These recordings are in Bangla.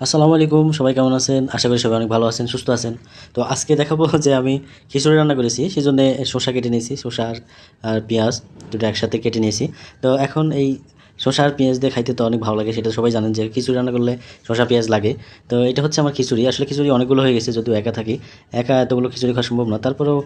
আসসালামু আলাইকুম, সবাই কেমন আছেন? আশা করি সবাই অনেক ভালো আছেন, সুস্থ আছেন। তো আজকে দেখাবো যে আমি খিচুড়ি রান্না করেছি। সেজন্যে শসা কেটে নিয়েছি। শসা আর পেঁয়াজ দুটো একসাথে কেটে নিয়েছি। তো এখন এই শসা আর পেঁয়াজ দিয়ে খাইতে তো অনেক ভালো লাগে। সেটা সবাই জানেন যে খিচুড়ি রান্না করলে শসা পেঁয়াজ লাগে। তো এটা হচ্ছে আমার খিচুড়ি। আসলে খিচুড়ি অনেকগুলো হয়ে গেছে, যদিও একা থাকি। একা এতগুলো খিচুড়ি খাওয়া সম্ভব না। তারপরেও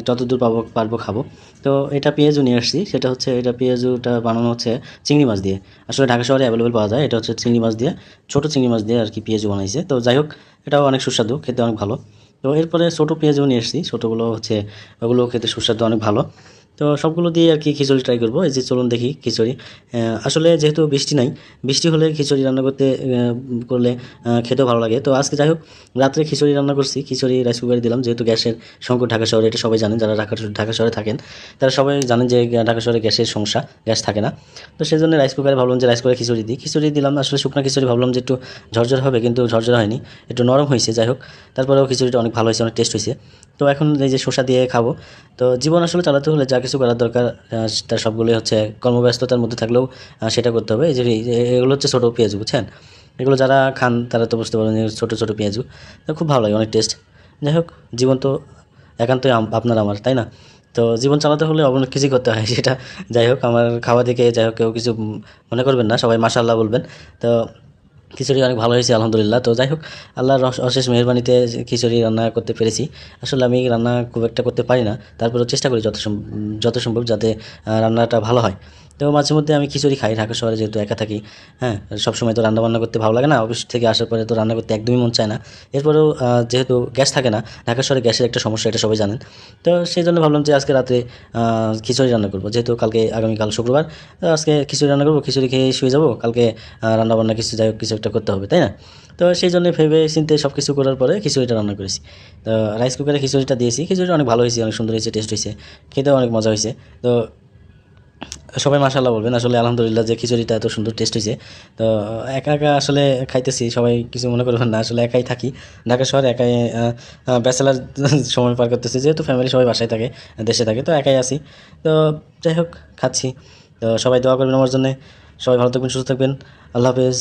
যতদূর পারবো খাবো। তো এটা পেঁয়াজু নিয়ে আসছি। সেটা হচ্ছে এটা পেঁয়াজুটা বানানো হচ্ছে চিংড়ি মাছ দিয়ে। আসলে ঢাকা শহরে অ্যাভেলেবল পাওয়া যায়। এটা হচ্ছে চিংড়ি মাছ দিয়ে, ছোট চিংড়ি মাছ দিয়ে আর কি পেঁয়াজু বানাইছে। তো যাই হোক, এটাও অনেক সুস্বাদু, খেতে অনেক ভালো। তো এরপরে ছোটো পেঁয়াজও নিয়ে এসেছি। ছোটোগুলো হচ্ছে ওগুলো খেতে সুস্বাদু, অনেক ভালো। তো সবগুলো দিয়ে আর কি খিচুড়ি ট্রাই করবো। এই যে চলুন দেখি খিচুড়ি। আসলে যেহেতু বৃষ্টি নাই, বৃষ্টি হলে খিচুড়ি রান্না করলে খেতেও ভালো লাগে। তো আজকে যাই হোক, রাত্রে খিচুড়ি রান্না করছি। খিচুড়ি রাইস কুকারে দিলাম, যেহেতু গ্যাসের সংকট ঢাকা শহরে। এটা সবাই জানেন, যারা ঢাকা শহরে থাকেন তারা সবাই জানেন যে ঢাকা শহরে গ্যাসের সমস্যা, গ্যাস থাকে না। তো সেই জন্য রাইস কুকারে ভাবলাম যে রাইস কুকারে খিচুড়ি দিই। খিচুড়ি দিলাম। আসলে শুকনো খিচুড়ি ভাবলাম যে একটু ঝরঝরে হবে, কিন্তু ঝরঝরে হয়নি, একটু নরম হয়েছে। যাই হোক, তারপরেও খিচুড়িটা অনেক ভালো হয়েছে, অনেক টেস্ট হয়েছে। তো এখন এই যে শসা দিয়ে খাবো। তো জীবন আসলে চালাতে হলে যা কিছু করার দরকার, তার সবগুলোই হচ্ছে কর্মব্যস্ততার মধ্যে থাকলেও সেটা করতে হবে। এগুলো হচ্ছে ছোটো পেঁয়াজু, বুঝছেন? এগুলো যারা খান তারা তো বুঝতে পারবেন যে ছোটো ছোটো পেঁয়াজু। তো খুব ভালো লাগে, অনেক টেস্ট। যাই হোক, জীবন তো একান্তই আপনার আমার, তাই না? তো জীবন চালাতে হলে অনেক কিছুই করতে হয় সেটা। যাই হোক, আমার খাওয়া দেখে যাই হোক কেউ কিছু মনে করবেন না, সবাই মাশাআল্লাহ বলবেন। তো খিচুড়ি অনেক ভালো হয়েছে আলহামদুলিল্লাহ। তো যাই হোক, আল্লাহর অশেষ মেহেরবানিতে খিচুড়ি রান্না করতে পেরেছি। আসলে আমি রান্না খুব একটা করতে পারি না, তারপরেও চেষ্টা করি যত সম্ভব যাতে রান্নাটা ভালো হয়। তো মাঝে মধ্যে আমি খিচুড়ি খাই, ঢাকা শহরে যেহেতু একা থাকি। হ্যাঁ, সবসময় তো রান্নাবান্না করতে ভালো লাগে না। অফিস থেকে আসার পরে তো রান্না করতে একদমই মন চায় না। এরপরেও যেহেতু গ্যাস থাকে না, ঢাকা শহরে গ্যাসের একটা সমস্যা, এটা সবাই জানেন। তো সেই জন্য ভাবলাম যে আজকে রাত্রে খিচুড়ি রান্না করবো, যেহেতু আগামীকাল শুক্রবার। তো আজকে খিচুড়ি রান্না করবো, খিচুড়ি খেয়ে শুয়ে যাবো। কালকে রান্নাবান্না কিছু, যাই হোক, কিছু একটা করতে হবে, তাই না? তো সেই জন্য ভেবে চিন্তে সব কিছু করার পরে খিচুড়িটা রান্না করেছি। তো রাইস কুকারে খিচুড়িটা দিয়েছি। খিচুড়িটা অনেক ভালো হয়েছে, অনেক সুন্দর হয়েছে, টেস্ট হয়েছে, খেতেও অনেক মজা হয়েছে। তো সবাই মাশাআল্লাহ বলবেন। আসলে আলহামদুলিল্লাহ যে খিচুড়িটা এত সুন্দর টেস্ট হয়েছে। তো একা একা আসলে খাইতেছি, সবাই কিছু মনে করবেন না। আসলে একাই থাকি ঢাকা শহরে, একাই ব্যাচেলার সময় পার করতেছি, যেহেতু ফ্যামিলি সবাই বাসায় থাকে, দেশে থাকে, তো একাই আছি। তো যাই হোক, খাচ্ছি। তো সবাই দোয়া করবেন আমার জন্যে। সবাই ভালো থাকবেন, সুস্থ থাকবেন। আল্লাহ হাফেজ।